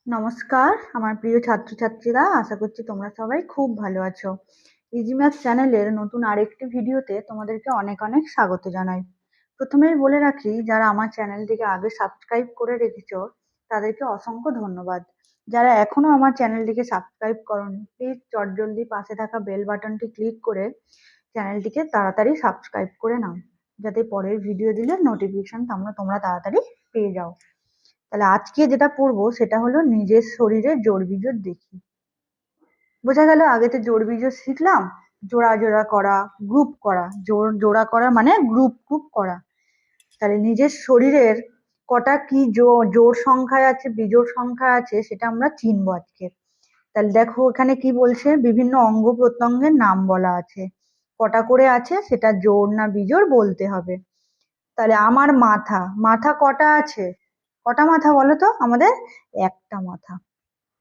নমস্কার আমার প্রিয় ছাত্রছাত্রীরা, আশা করছি তোমরা সবাই খুব ভালো আছো। ইজি ম্যাথ চ্যানেলের নতুন আরেকটি ভিডিওতে তোমাদেরকে অনেক অনেক স্বাগত জানাই। প্রথমেই বলে রাখি, যারা আমার চ্যানেলটিকে আগে সাবস্ক্রাইব করে রেখেছো তাদেরকে অসংখ্য ধন্যবাদ। যারা এখনো আমার চ্যানেলটিকে সাবস্ক্রাইব করোনি, প্লিজ চটজলদি পাশে থাকা বেল বাটনটি ক্লিক করে চ্যানেলটিকে তাড়াতাড়ি সাবস্ক্রাইব করে নাও, যাতে পরের ভিডিও দিলে নোটিফিকেশন তোমরা তাড়াতাড়ি পেয়ে যাও। তাহলে আজকে যেটা পড়বো সেটা হলো নিজের শরীরে জোড় বিজোড় দেখি। বোঝা গেল, আগে তো জোড় বিজোড় শিখলাম, জোড়া জোড়া করা, গ্রুপ করা। জোড়া করা মানে গ্রুপ গ্রুপ করা। তাহলে নিজের শরীরের কটা কি জোড় সংখ্যায় আছে, বিজোড় সংখ্যা আছে, সেটা আমরা চিনবো আজকে। তাহলে দেখো এখানে কি বলছে, বিভিন্ন অঙ্গ প্রত্যঙ্গের নাম বলা আছে, কটা করে আছে সেটা জোড় না বিজোড় বলতে হবে। তাহলে আমার মাথা, মাথা কটা আছে, কটা মাথা বলো তো আমাদের? একটা মাথা।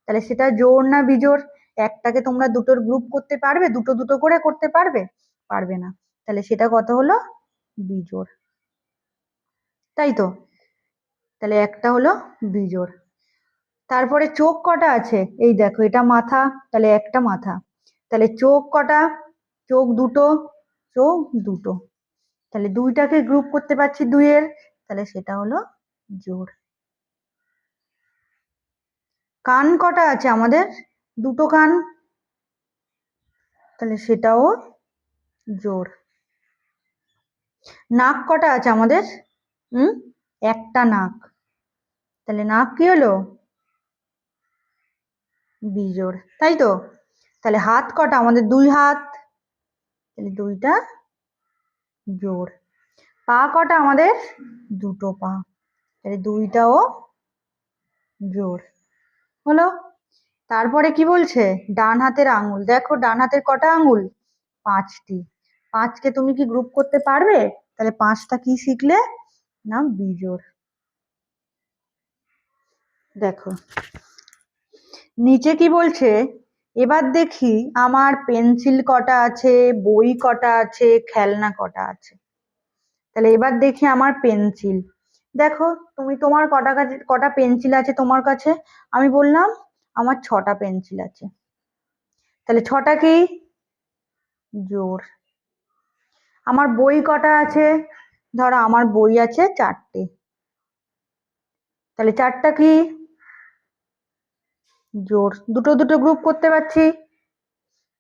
তাহলে সেটা জোড় না বিজোড়? একটাকে তোমরা দুটোর গ্রুপ করতে পারবে, দুটো দুটো করে করতে পারবে? পারবে না। তাহলে সেটা কত হলো? বিজোড়, তাই তো? তাহলে একটা হলো বিজোড়। তারপরে চোখ কটা আছে, এই দেখো এটা মাথা, তাহলে একটা মাথা। তাহলে চোখ কটা? চোখ দুটো, চোখ দুটো। তাহলে দুইটাকে গ্রুপ করতে পারছি দুইয়ের, তাহলে সেটা হলো জোড়। কান কটা আছে আমাদের? দুটো কান, তাহলে সেটাও জোড়। নাক কটা আছে আমাদের? হুম, একটা নাক, তাহলে নাক কি হলো? বিজোড়, তাই তো? তাহলে হাত কটা আমাদের? দুই হাত, তাহলে দুইটা জোড়। পা কটা আমাদের? দুটো পা, তাহলে দুইটাও জোড় হলো। তারপরে কি বলছে? ডান হাতের আঙুল, দেখো ডান হাতের কটা আঙুল? পাঁচটি। পাঁচকে তুমি কি গ্রুপ করতে পারবে? তাহলে পাঁচটা কি শিখলে না? বিজোড়। দেখো নিচে কি বলছে, এবার দেখি আমার পেন্সিল কটা আছে, বই কটা আছে, খেলনা কটা আছে। তাহলে এবার দেখি আমার পেন্সিল। দেখো তুমি, তোমার কটা পেন্সিল আছে তোমার কাছে? আমি বললাম আমার ছটা পেন্সিল আছে, তাহলে ছটা কি? জোড়। আমার বই কটা আছে? ধরো আমার বই আছে চারটে, তাহলে চারটা কি? জোড়। দুটো দুটো গ্রুপ করতে পারছি।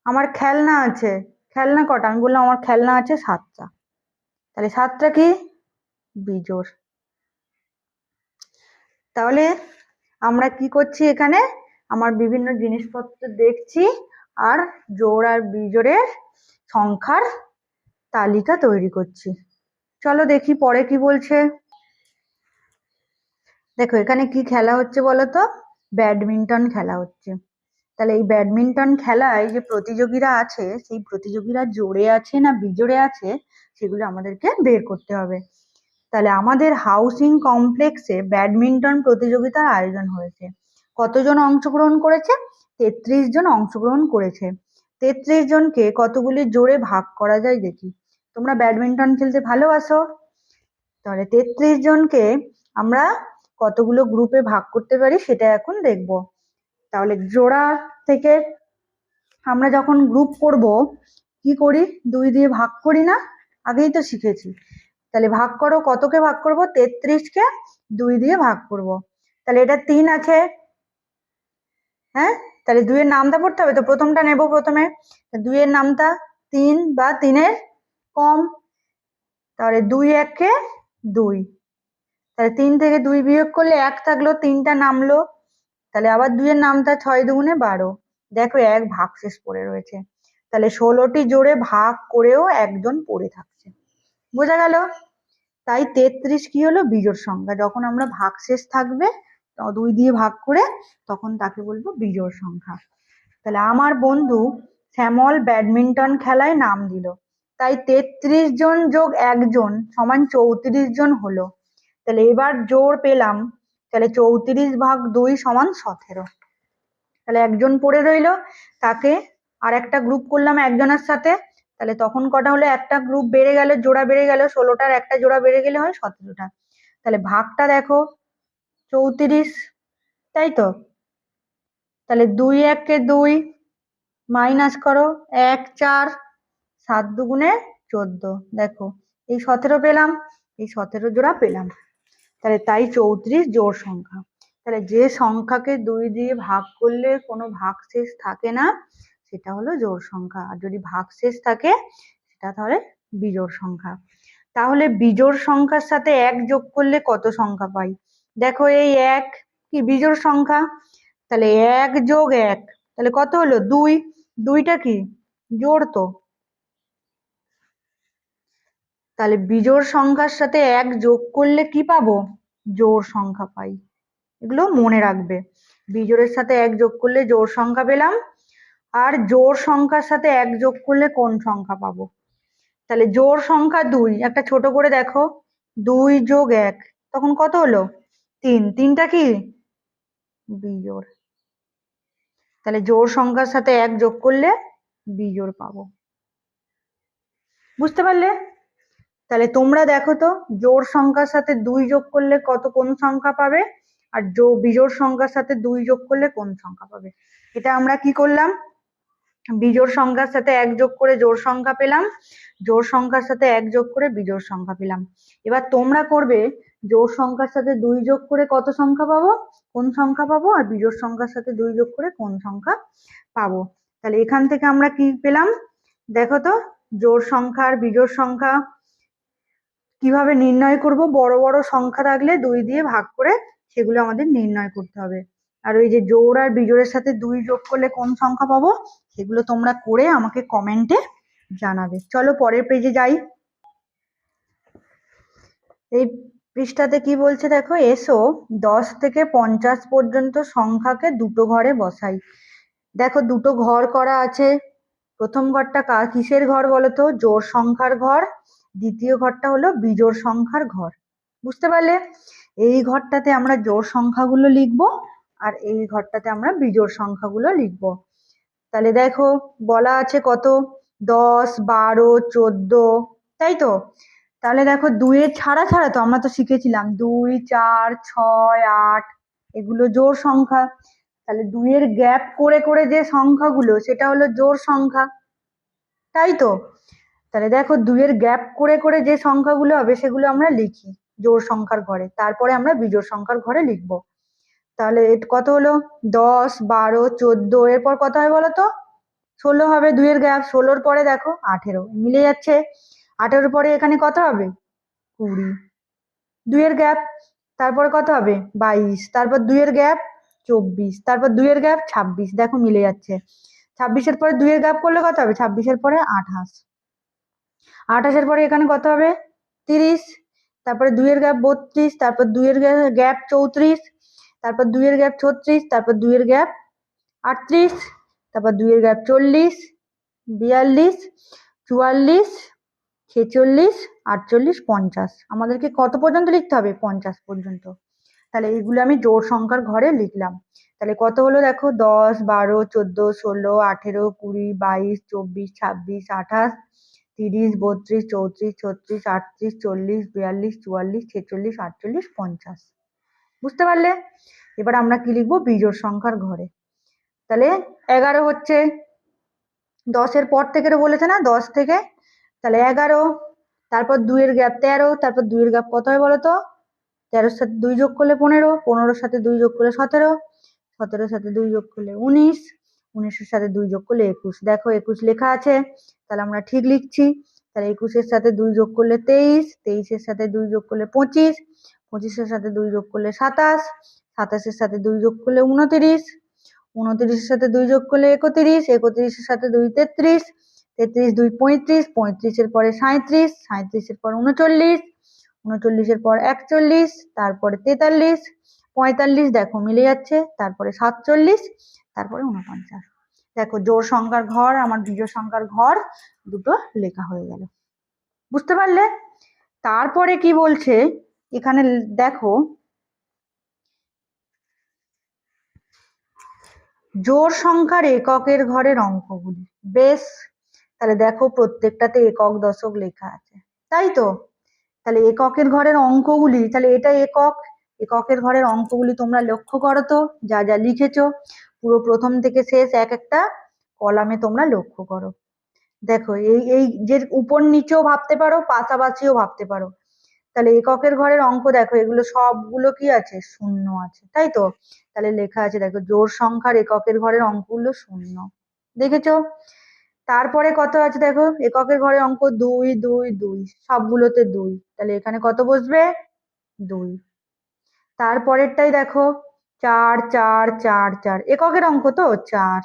আমার খেলনা আছে, খেলনা কটা? আমি বললাম আমার খেলনা আছে সাতটা, তাহলে সাতটা কি? বিজোড়। তাহলে আমরা কি করছি এখানে? আমার বিভিন্ন জিনিসপত্র দেখছি আর জোড় আর বিজোড়ের সংখ্যার তালিকা তৈরি করছি। চলো দেখি পরে কি বলছে। দেখো এখানে কি খেলা হচ্ছে বলো তো? ব্যাডমিন্টন খেলা হচ্ছে। তাহলে এই ব্যাডমিন্টন খেলায় যে প্রতিযোগীরা আছে, সেই প্রতিযোগীরা জোড়ে আছে না বিজোড়ে আছে, সেগুলো আমাদেরকে বের করতে হবে। তাহলে আমাদের হাউসিং কমপ্লেক্সে ব্যাডমিন্টন প্রতিযোগিতার আয়োজন হয়েছে। কতজন অংশগ্রহণ করেছে? 33 জন অংশগ্রহণ করেছে। 33 জনকে কতগুলি জোড়ে ভাগ করা যায় দেখি। তোমরা ব্যাডমিন্টন খেলতে ভালোবাসো, তাহলে 33 জনকে আমরা কতগুলো গ্রুপে ভাগ করতে পারি সেটা এখন দেখব। তাহলে জোড়া থেকে আমরা যখন গ্রুপ করব কি করি? দুই দিয়ে ভাগ করি না? আগেই তো শিখেছি। তাহলে ভাগ করো, কতকে ভাগ করব? 33 কে দুই দিয়ে ভাগ করব। তাহলে এটা 3 আছে, হ্যাঁ? তাহলে দুইয়ের নামটা পড়তে হবে তো, প্রথমটা নেব প্রথমে। দুইয়ের নামটা 3 বা 3-এর কম, তাহলে 2 1-এ 2, তাহলে 3 থেকে 2 বিয়োগ করলে 1 থাকলো, 3টা নামলো। তাহলে আবার 2-এর নামটা 6 দুগুণে 12, দেখো 1 ভাগশেষ পড়ে রয়েছে। তাহলে 16টি জোড়ে ভাগ করেও একজন পড়ে থাকছে। বোঝা গেল? তাই 33 কি হলো? বিজোড় সংখ্যা। যখন আমরা ভাগশেষ থাকবে 2 দিয়ে ভাগ করে, তখন তাকে বলবো বিজোড় সংখ্যা। তাহলে আমার বন্ধু শ্যামল ব্যাডমিন্টন খেলায় নাম দিল, তাই 33 জন যোগ একজন সমান 34 জন হলো। তাহলে এবার জোড় পেলাম, তাহলে 34 ভাগ 2 সমান 17। তাহলে একজন পড়ে রইলো, তাকে আর একটা গ্রুপ করলাম একজনের সাথে, তাহলে তখন কটা হলো? একটা গ্রুপ বেড়ে গেল, জোড়া বেড়ে গেল, 16টার একটা জোড়া বেড়ে গেলে হয় 17টা। তাহলে ভাগটা দেখো 34, তাই তো? তাহলে 2 1 2, মাইনাস করো 1 4, 7 দুগুণে 14, দেখো এই 17 পেলাম, এই 17 জোড়া পেলাম। তাহলে তাই 34 জোড় সংখ্যা। তাহলে যে সংখ্যাকে 2 দিয়ে ভাগ করলে কোনো ভাগশেষ থাকে না সেটা হলো জোড় সংখ্যা, আর যদি ভাগশেষ থাকে সেটা তাহলে বিজোড় সংখ্যা। তাহলে বিজোড় সংখ্যার সাথে 1 যোগ করলে কত সংখ্যা পাই? দেখো এই 1 কি বিজোড় সংখ্যা, তাহলে 1 যোগ 1 তাহলে কত হলো 2, 2টা কি জোড় তো, তাহলে বিজোড় সংখ্যার সাথে 1 যোগ করলে কি পাবো? জোড় সংখ্যা পাই। এগুলো মনে রাখবে, বিজোড়ের সাথে 1 যোগ করলে জোড় সংখ্যা পেলাম, আর জোড় সংখ্যার সাথে 1 যোগ করলে কোন সংখ্যা পাবো? তাহলে জোড় সংখ্যা 2, একটা ছোট করে দেখো 2 যোগ 1 তখন কত হলো 3, 3টা কি বিজোড়। তাহলে জোড় সংখ্যার সাথে 1 যোগ করলে বিজোড় পাবো। বুঝতে পারলে? তাহলে তোমরা দেখো তো জোড় সংখ্যার সাথে 2 যোগ করলে কোন সংখ্যা পাবে, আর বিজোড় সংখ্যার সাথে 2 যোগ করলে কোন সংখ্যা পাবে। এটা আমরা কি করলাম, বিজোড় সংখ্যার সাথে 1 যোগ করে জোড় সংখ্যা পেলাম, জোড় সংখ্যার সাথে 1 যোগ করে বিজোড় সংখ্যা পেলাম। এবার তোমরা করবে জোড় সংখ্যার সাথে 2 যোগ করে কত সংখ্যা পাবো, কোন সংখ্যা পাবো, আর বিজোড় সংখ্যার সাথে 2 যোগ করে কোন সংখ্যা পাবো। তাহলে এখান থেকে আমরা কি পেলাম, দেখো তো জোড় সংখ্যা আর বিজোড় সংখ্যা কিভাবে নির্ণয় করব, বড় বড় সংখ্যা থাকলে 2 দিয়ে ভাগ করে সেগুলো আমাদের নির্ণয় করতে হবে। আর ওই যে জোড় আর বিজোড়ের সাথে 2 যোগ করলে কোন সংখ্যা পাবো সেগুলো তোমরা করে আমাকে কমেন্টে জানাবে। চলো পরের পেজে যাই। এই পৃষ্ঠাতে কি বলছে দেখো, এসো 10 থেকে 50 পর্যন্ত সংখ্যাকে দুটো ঘরে বসাই। দেখো দুটো ঘর করা আছে, প্রথম ঘরটা কিসের ঘর বলতো, জোড় সংখ্যার ঘর, দ্বিতীয় ঘরটা হলো বিজোড় সংখ্যার ঘর। বুঝতে পারলে? এই ঘরটাতে আমরা জোড় সংখ্যাগুলো লিখবো আর এই ঘরটাতে আমরা বিজোড় সংখ্যাগুলো লিখবো। তাহলে দেখো বলা আছে কত, 10 12 14, তাই তো? তাহলে দেখো 2 এর ছাড়া ছাড়া তো আমরা তো শিখেছিলাম 2 4 6 8 এগুলো জোড় সংখ্যা। তাহলে 2 এর গ্যাপ করে করে যে সংখ্যাগুলো সেটা হলো জোড় সংখ্যা, তাই তো? তাহলে দেখো 2 এর গ্যাপ করে করে যে সংখ্যাগুলো হবে সেগুলো আমরা লিখি জোড় সংখ্যার ঘরে, তারপরে আমরা বিজোড় সংখ্যার ঘরে লিখবো। তাহলে কত হলো 10 12 14, এরপর কত হয় বলো তো 16 হবে, 2 এর গ্যাপ, 16-র পরে দেখো 18 মিলে যাচ্ছে, 18-র পরে এখানে কত হবে 20, 2 এর গ্যাপ, তারপর কত হবে 22, তারপর 2 এর গ্যাপ 24, তারপর 2 এর গ্যাপ 26, দেখো মিলে যাচ্ছে। 26-এর পরে 2 এর গ্যাপ করলে কত হবে 26-এর পরে 28, 28-এর পরে এখানে কত হবে 30, তারপরে 2 এর গ্যাপ 32, তারপর 2 এর গ্যাপ 34, তারপর 2 এর গ্যাপ 36, তারপর 2 এর গ্যাপ 38, তারপর 2 এর গ্যাপ 40, 42, 44, 46, 48, 50, আমাদেরকে কত পর্যন্ত লিখতে হবে 50 পর্যন্ত। তাহলে এইগুলো আমি জোড় সংখ্যার ঘরে লিখলাম। তাহলে কত হলো দেখো 10 12 14 16 18 20 22 24 26 28 30 32 34 36 38 40 42 44 46 48 50। বুঝতে পারলে? এবার আমরা কি লিখবো বিজোড় সংখ্যার ঘরে। তাহলে 11 হচ্ছে, 10-এর পর থেকে বলেছে না 10 থেকে, তাহলে 11, তারপর 2 এর গ্যাপ 13, তারপর 2 এর গ্যাপ কত হয় বলো তো 13-র সাথে 2 যোগ করলে 15, 15-র সাথে 2 যোগ করলে 17, 17-র সাথে 2 যোগ করলে 19, 19-এর সাথে 2 যোগ করলে 21, দেখো 21 লেখা আছে, তাহলে আমরা ঠিক লিখছি। তাহলে 21-এর সাথে 2 যোগ করলে 23, 23-এর সাথে 2 যোগ করলে 25, 25-এর সাথে 2 যোগ করলে 27, 27-এর সাথে 2 যোগ করলে 29, 29-এর সাথে 2 যোগ করলে 31, 31-এর সাথে 2 33, 33 2 35, 35-এর পরে 37, 37-এর পর 39, 39-এর পর 41, তারপরে 43, 45, দেখো মিলে যাচ্ছে, তারপরে 47, তারপরে 49। দেখো জোড় সংখ্যার ঘর আমার বিজোড় সংখ্যার ঘর দুটো লেখা হয়ে গেল। বুঝতে পারলে? তারপরে কি বলছে এখানে দেখো, জোড় সংখ্যার এককের ঘরের অঙ্কগুলি। বেশ, তাহলে দেখো প্রত্যেকটাতে একক দশক লেখা আছে, তাই তো? তাহলে এককের ঘরের অঙ্কগুলি, তাহলে এটা একক, এককের ঘরের অঙ্কগুলি তোমরা লক্ষ্য করো তো, যা যা লিখেছো পুরো প্রথম থেকে শেষ এক একটা কলামে তোমরা লক্ষ্য করো। দেখো এই এই যে উপর নিচেও ভাবতে পারো, পাশাপাশিও ভাবতে পারো। তাহলে এককের ঘরের অঙ্ক দেখো, এগুলো সবগুলো কি আছে, শূন্য আছে, তাই তো? তাহলে লেখা আছে দেখো, জোড় সংখ্যার এককের ঘরের অঙ্কগুলো শূন্য। দেখেছো? তারপরে কত আছে দেখো, এককের ঘরের অঙ্ক 2 2 2, সবগুলোতে 2, তাহলে এখানে কত বসবে, 2। তারপরেরটাই দেখো, 4 4 4 4, এককের অঙ্ক তো 4।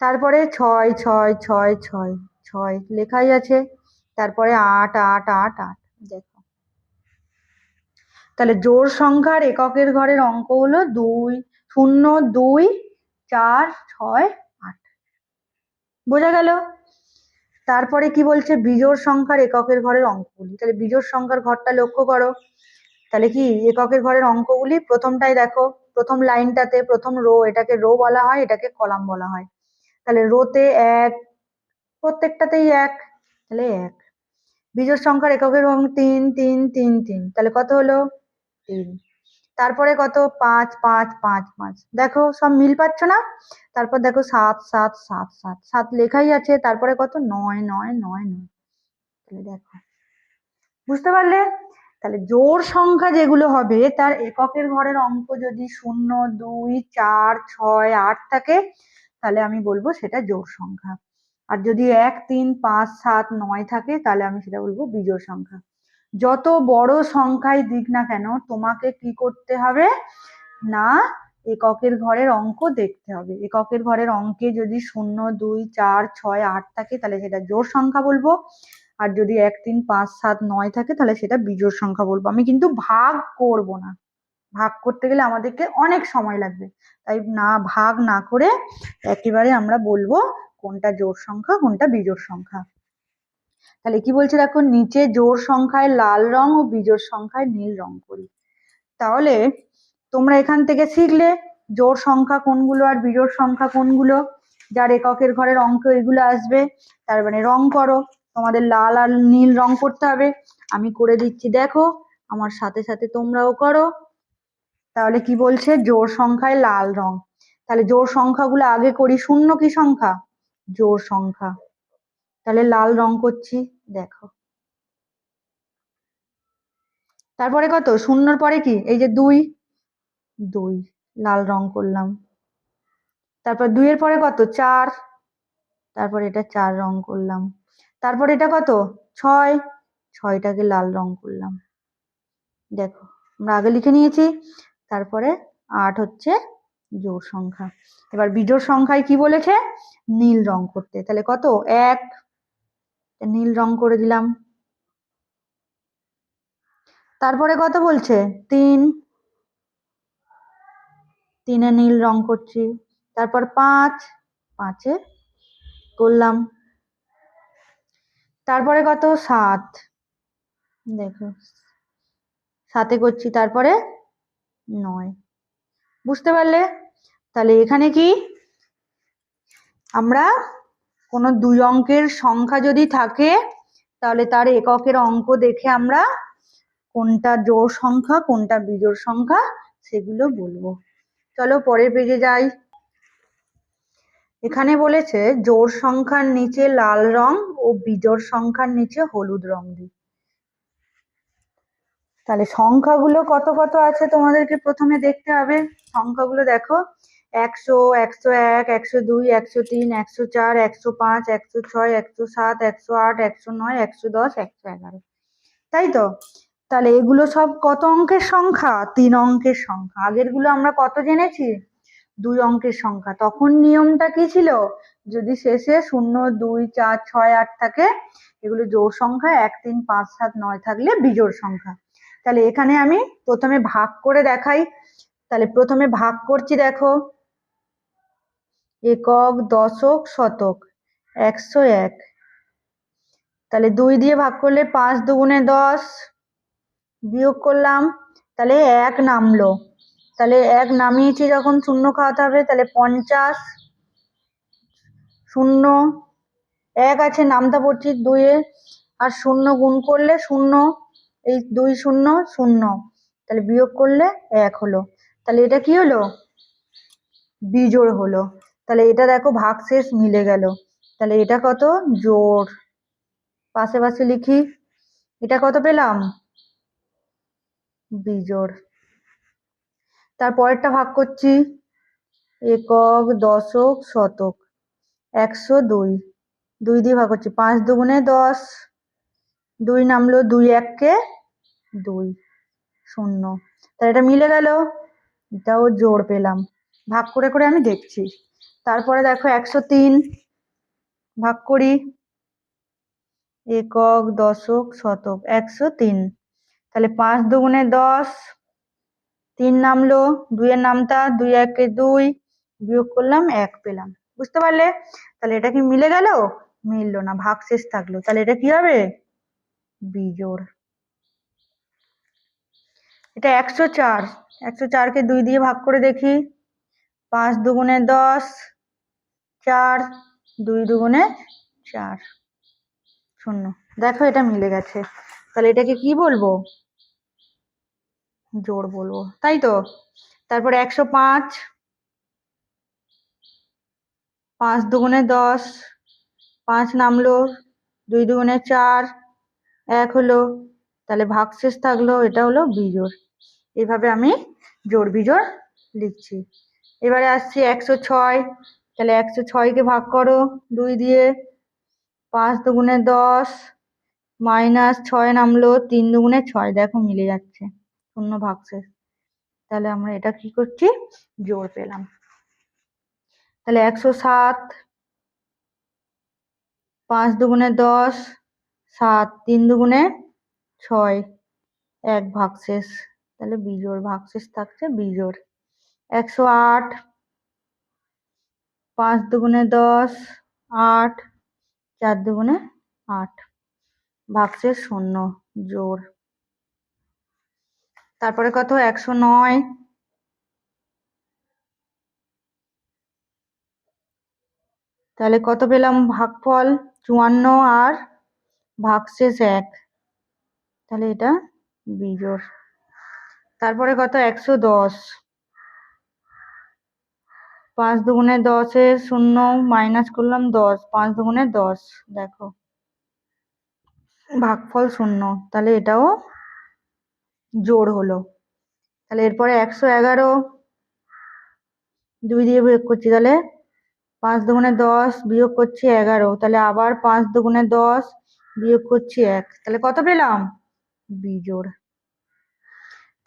তারপরে 6 6 6 6 6 লেখাই আছে। তারপরে 8 8 8 8। দেখো, তাহলে জোড় সংখ্যার এককের ঘরের অঙ্ক হলো 2 0 2 4 6 8। বোঝা গেল? তারপরে কি বলছে, বিজোড় সংখ্যার এককের ঘরের অঙ্কগুলি। তাহলে বিজোড় সংখ্যার ঘরটা লক্ষ্য করো। তাহলে কি এককের ঘরের অঙ্কগুলি, প্রথমটাই দেখো, প্রথম লাইনটাতে প্রথম রো, এটাকে রো বলা হয়, এটাকে কলাম বলা হয়। তাহলে রোতে 1, প্রত্যেকটাতেই 1, তাহলে 1। বিজোড় সংখ্যার এককের অঙ্ক 3 3 3 3, তাহলে কত হলো, 3। তারপরে কত, 5 5 5 5, দেখো সব মিল পাচ্ছ না? তারপর দেখো 7 7 7 7 7 লেখাই আছে। তারপরে কত, 9 9 9 9। তাহলে দেখো, বুঝতে পারলে? তাহলে জোড় সংখ্যা যেগুলো হবে তার এককের ঘরের অঙ্ক যদি 0 2 4 6 8 থাকে, তাহলে আমি বলবো সেটা জোড় সংখ্যা। আর যদি 1 3 5 7 9 থাকে, তাহলে আমি সেটা বলবো বিজোড় সংখ্যা। যত বড় সংখ্যাই দিক না কেন, তোমাকে কি করতে হবে না, এককের ঘরের অঙ্ক দেখতে হবে। এককের ঘরের অঙ্কে যদি 0 2 4 6 8 থাকে, তাহলে সেটা জোড় সংখ্যা বলবো। আর যদি 1 3 5 7 9 থাকে, তাহলে সেটা বিজোড় সংখ্যা বলবো। আমি কিন্তু ভাগ করব না, ভাগ করতে গেলে আমাদেরকে অনেক সময় লাগবে। তাই না, ভাগ না করে একেবারে আমরা বলবো কোনটা জোড় সংখ্যা কোনটা বিজোড় সংখ্যা। তাহলে কি বলছে দেখো, নিচে জোড় সংখ্যায় লাল রং ও বিজোড় সংখ্যায় নীল রং করি। তাহলে তোমরা এখান থেকে শিখলে জোড় সংখ্যা কোনগুলো আর বিজোড় সংখ্যা কোনগুলো। যার এককের ঘরের অঙ্ক এগুলো আসবে, তার মানে রং করো। তোমাদের লাল আর নীল রং করতে হবে, আমি করে দিচ্ছি, দেখো আমার সাথে সাথে তোমরাও করো। তাহলে কি বলছে, জোড় সংখ্যায় লাল রং। তাহলে জোড় সংখ্যাগুলো আগে করি। শূন্য কি সংখ্যা, জোড় সংখ্যা। তাহলে লাল রং করছি, দেখো। তারপরে কত, শূন্যর পরে কি, এই যে 2 2, লাল রং করলাম। তারপর 2 এর পরে কত, 4, তারপর এটা 4 রং করলাম। তারপর এটা কত, 6, 6টাকে লাল রং করলাম। দেখো আমরা আগে লিখে নিয়েছি। তারপরে 8 হচ্ছে জোড় সংখ্যা। এবার বিজোড় সংখ্যায় কি বলেছে, নীল রং করতে। তাহলে কত, 1, নীল রং করে দিলাম। তারপরে কত বলছে, 3, 3-এ নীল রং করছি। তারপর 5, 5-এ করলাম। তারপরে কত, 7, দেখো 7-এ করছি। তারপরে 9। বুঝতে পারলে? তাহলে এখানে কি, আমরা কোনো 2 অঙ্কের সংখ্যা যদি থাকে, তাহলে তার এককের অঙ্ক দেখে আমরা কোনটা জোড় সংখ্যা কোনটা বিজোড় সংখ্যা সেগুলো বলবো। চলো পরের পেজে যাই। এখানে বলেছে জোড় সংখ্যার নিচে লাল রং ও বিজোড় সংখ্যার নিচে হলুদ রং দিই। তাহলে সংখ্যাগুলো কত কত আছে তোমাদেরকে প্রথমে দেখতে হবে। সংখ্যাগুলো দেখো, 100 101 102 103 104 105 106 107 108 109 110 111, তাই তো? তাহলে এগুলো সব কত অঙ্কের সংখ্যা, 3 অঙ্কের সংখ্যা। আগেরগুলো আমরা কত জেনেছি, 2 অঙ্কের সংখ্যা। তখন নিয়মটা কি ছিল, যদি শেষে 0 2 4 6 8 থাকে, এগুলো জোড় সংখ্যা। 1 3 5 7 9 থাকলে বিজোড় সংখ্যা। তাহলে এখানে আমি প্রথমে ভাগ করে দেখাই। তাহলে প্রথমে ভাগ করছি, দেখো, একক দশক শতক 101। তাহলে 2 দিয়ে ভাগ করলে 5 দুগুণে 10, বিয়োগ করলাম, তাহলে 1 নামলো। তাহলে 1 নামিয়েছি যখন, শূন্য খাওয়াতে হবে, তাহলে 50, 0 1 আছে, নামতা পড়ছি 2-এ, আর 0 গুণ করলে 0, এই 2 0 0, তাহলে বিয়োগ করলে 1 হলো। তাহলে এটা কি হলো? বিজোড় হলো। তাহলে এটা দেখো ভাগশেষ মিলে গেল। তাহলে এটা কত? জোড়। পাশে পাশে লিখি, এটা কত পেলাম? বিজোড়। তারপরেরটা ভাগ করছি, একক, দশক, শতক। 102, 2 দিয়ে ভাগ করছি, 5 দুগুণে 10, 2 নামলো, 2 1 2, 0। তাহলে এটা মিলে গেল, এটাও জোড় পেলাম। ভাগ করে করে আমি দেখছি। তারপরে দেখো 103 ভাগ করি, একক, দশক, শতক। 103, তাহলে 5 দুগুণে 10, 3 নামলো, 2 এর নামতা, 2 1 2, বিয়োগ করলাম 1 পেলাম। বুঝতে পারলে? তাহলে এটা কি মিলে গেল? মিললো না, ভাগশেষ থাকলো। তাহলে এটা কি হবে? বিজোড়। এটা 104, 104 কে 2 দিয়ে ভাগ করে দেখি, 5 দুগুণে 10, 4, 2 দুগুণে 4, 0। দেখো এটা মিলে গেছে। তাহলে এটাকে কি বলবো? জোড় বলবো, তাই তো? তারপরে 105, 5 দুগুণে 10, 5 নামলো, 2 দুগুণে 4, 1 হলো। তাহলে ভাগশেষ থাকলো, এটা হলো বিজোড়। এইভাবে আমি জোড় বিজোড় লিখছি। এবারে আসছি 106, তাহলে 106 কে ভাগ করো 2 দিয়ে, 5 দুগুণে 10, মাইনাস 6 নামলো, 3 দুগুণে 6, দেখো মিলে যাচ্ছে, 0 ভাগশেষ। তাহলে আমরা এটা কি করছি? জোড় পেলাম। তাহলে 107, 5 দুগুণে 10, 7, 3 দুগুণে 6, 1 ভাগশেষ। তাহলে বিজোড়, ভাগশেষ থাকছে বিজোড়। 108, 5 দুগুণে 10, 8, 4 দুগুণে 8, ভাগশেষ 0, জোড়। তারপরে কত? 109, তাহলে কত পেলাম? ভাগফল 54 আর ভাগশেষ 1, তাহলে এটা বিজোড়। তারপরে কত? 110, 5 দুগুণে 10 এর 0, মাইনাস করলাম 10, 5 দুগুণে 10, দেখো ভাগফল 0, তাহলে এটাও জোড় হলো। তাহলে এরপরে 111, 2 দিয়ে বিয়োগ করছি, তাহলে 5 দুগুণে 10, বিয়োগ করছি 11, তাহলে আবার 5 দুগুণে 10, বিয়োগ করছি 1, তাহলে কত পেলাম? বিজোড়।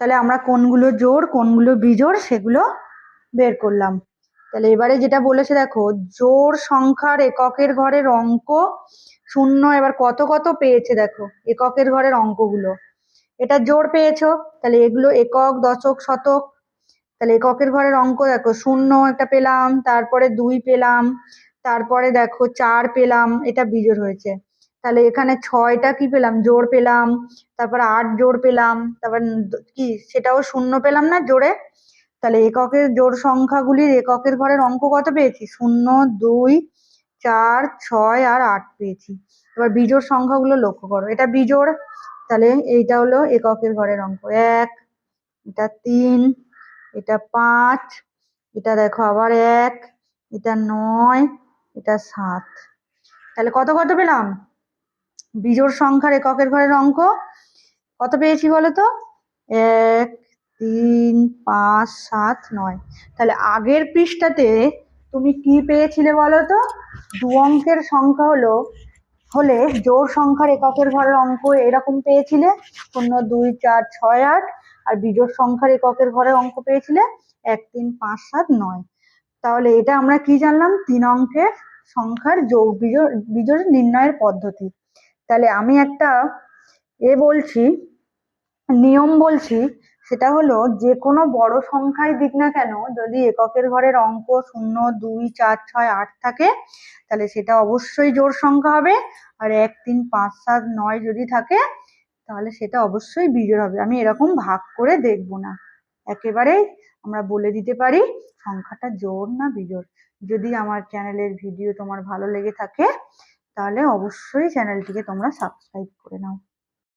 তাহলে আমরা কোনগুলো জোড় কোনগুলো বিজোড় সেগুলো বের করলাম। তাহলে এবারে যেটা বলেছে দেখো, জোড় সংখ্যার এককের ঘরের অঙ্ক 0। এবার কত কত পেয়েছে দেখো এককের ঘরের অঙ্কগুলো। এটা জোড় পেয়েছো, তাহলে এগুলো একক, দশক, শতক। তাহলে এককের ঘরের অঙ্ক দেখো 0 একটা পেলাম, তারপরে 2 পেলাম, তারপরে দেখো 4 পেলাম, এটা বিজোড় হয়েছে। তাহলে এখানে 6টা কি পেলাম? জোড় পেলাম। তারপর 8 জোড় পেলাম, তারপর কি সেটাও 0 পেলাম না জোড়ে। তাহলে এককের জোড় সংখ্যাগুলির এককের ঘরের অঙ্ক কত পেয়েছি? 0, 2, 4, 6 আর 8 পেয়েছি। এবার বিজোড় সংখ্যাগুলো লক্ষ্য করো, এটা বিজোড়, তাহলে এইটা হলো এককের ঘরের অঙ্ক 1, এটা 3, এটা 5, এটা দেখো আবার 1, এটা 9, এটা 7। তাহলে কত কত পেলাম? বিজোড় সংখ্যার এককের ঘরের অঙ্ক কত পেয়েছি বলো তো? 1, 3, 5, 7, 9। তাহলে আগের পৃষ্ঠাতে তুমি কি পেয়েছিলে বলো তো? 2 অঙ্কের সংখ্যা হলে জোড় সংখ্যার এককের ঘরের অঙ্ক এরকম পেয়েছিলে 0, 2, 4, 6, 8, আর বিজোড় সংখ্যার এককের ঘরের অঙ্ক পেয়েছিলে 1, 3, 5, 7, 9। তাহলে এটা আমরা কি জানলাম? 3 অঙ্কের সংখ্যার যোগ বিজোড় নির্ণয়ের পদ্ধতি। তাহলে আমি একটা বলছি, নিয়ম বলছি, সেটা হলো যে কোনো বড় সংখ্যাই দিক না কেন, যদি এককের ঘরের অঙ্ক 0, 2, 4, 6, 8 থাকে, তাহলে সেটা অবশ্যই জোড় সংখ্যা হবে। আর 1, 3, 5, 7, 9 যদি থাকে, তাহলে সেটা অবশ্যই বিজোড় হবে। আমি এরকম ভাগ করে দেখবো না, একেবারেই আমরা বলে দিতে পারি সংখ্যাটা জোড় না বিজোড়। যদি আমার চ্যানেলের ভিডিও তোমার ভালো লেগে থাকে, তাহলে অবশ্যই চ্যানেলটিকে তোমরা সাবস্ক্রাইব করে নাও।